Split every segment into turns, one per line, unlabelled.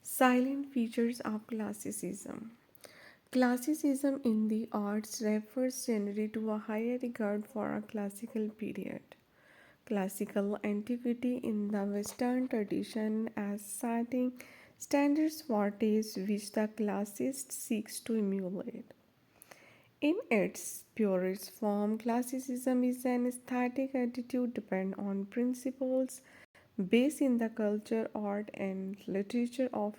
Silent features of classicism. Classicism in the arts refers generally to a higher regard for a classical period. Classical antiquity in the Western tradition as setting standards for taste which the classicist seeks to emulate. In its purest form, classicism is an aesthetic attitude dependent on principles based in the culture, art, and literature of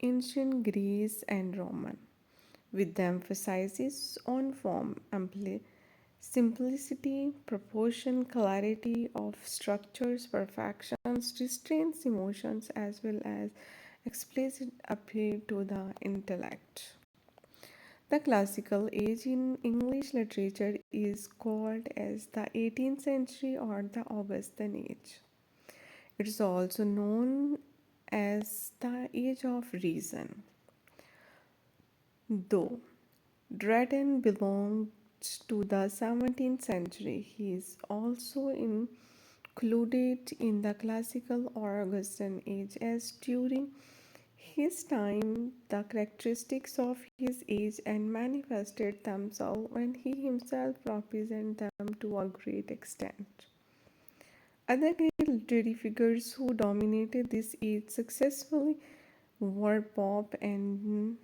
ancient Greece and Roman, with the emphasis on form, simplicity, proportion, clarity of structures, perfections, restraints emotions, as well as explicit appeal to the intellect. The classical age in English literature is called as the 18th century or the Augustan age. It is also known as the age of reason. Though Dryden belonged to the 17th century, he is also included in the classical or Augustan age as during his time the characteristics of his age and manifested themselves when he himself represented them to a great extent. Other great literary figures who dominated this age successfully were Pope and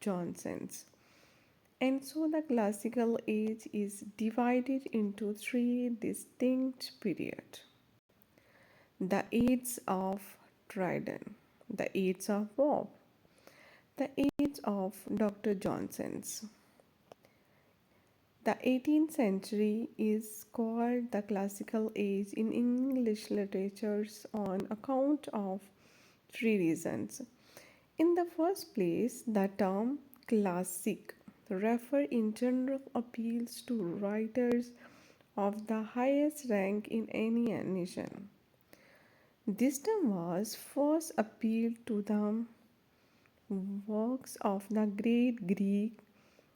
Johnson's. And so the classical age is divided into three distinct periods: the age of Dryden, the age of Pope, the age of Dr. Johnson's. The 18th century is called the classical age in English literature on account of three reasons. In the first place, the term classic refer in general appeals to writers of the highest rank in any nation. This term was first appealed to the works of the great Greek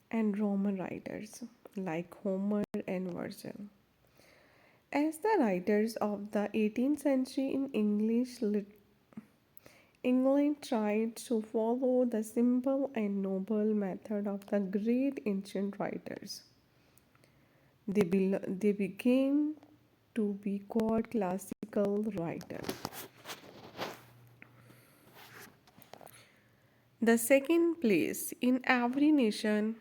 and Roman writers like Homer and Virgil. As the writers of the 18th century in England tried to follow the simple and noble method of the great ancient writers, they became to be called classical writers. The second place in every nation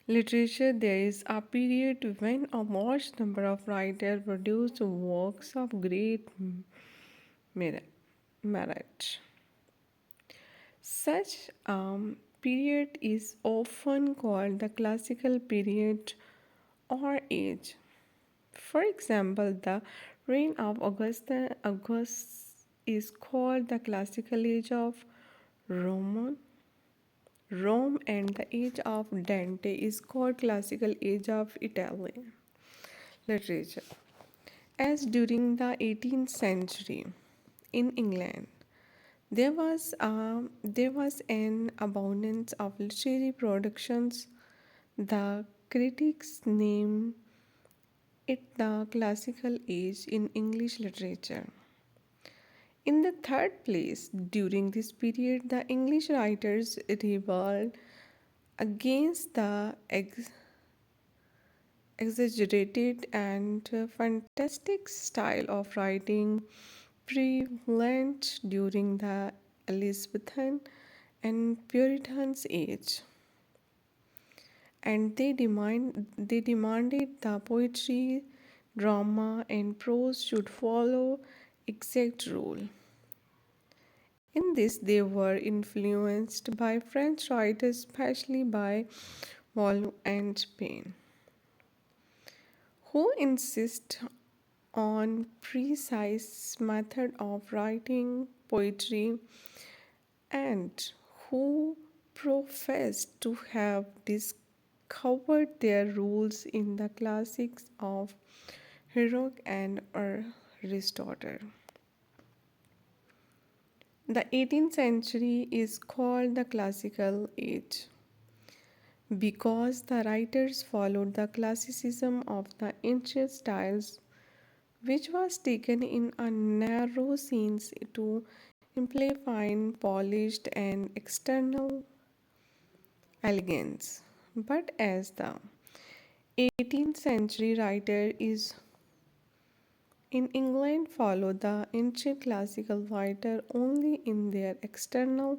literature, there is a period when a large number of writers produced works of great merit. Such period is often called the classical period or age. For example, the reign of Augustus is called the classical age of Roman Rome, and the age of Dante is called classical age of Italian literature. As during the 18th century in England, there was an abundance of literary productions. The critics name it the classical age in English literature. In the third place, during this period, the English writers rebelled against the exaggerated and fantastic style of writing prevalent during the Elizabethan and Puritan's age, and they demanded the poetry, drama, and prose should follow exact rule. In this, they were influenced by French writers, especially by Voltaire and Paine, who insist on precise method of writing poetry and who profess to have discovered their rules in the classics of Herodotus and Aristotle. The 18th century is called the classical age because the writers followed the classicism of the ancient styles, which was taken in a narrow sense to imply fine, polished, and external elegance. But as the 18th century writer is in England follow the ancient classical writer only in their external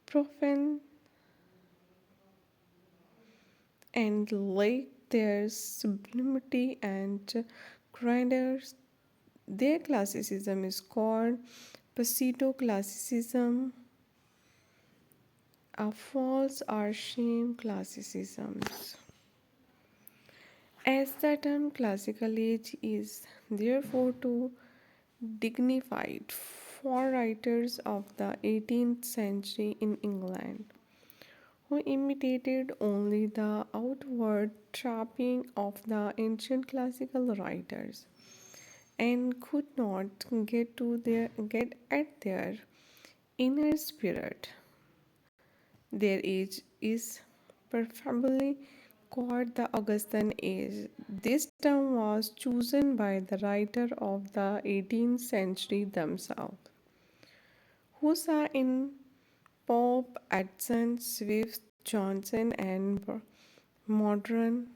profane and lack their sublimity and grandeur. Their classicism is called pseudo classicism, a false or shame classicisms. As the term classical age is therefore too dignified for writers of the 18th century in England, who imitated only the outward trapping of the ancient classical writers and could not get at their inner spirit. Their age is preferably called the Augustan age. This term was chosen by the writer of the 18th century themselves, who saw in Pope, Addison, Swift, Johnson, and modern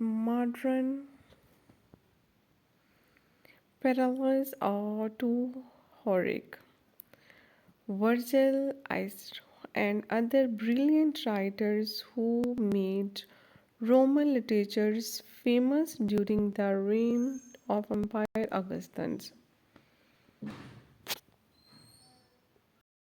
modern parallels are to Horace, Virgil, and other brilliant writers who made Roman literatures famous during the reign of Emperor Augustus.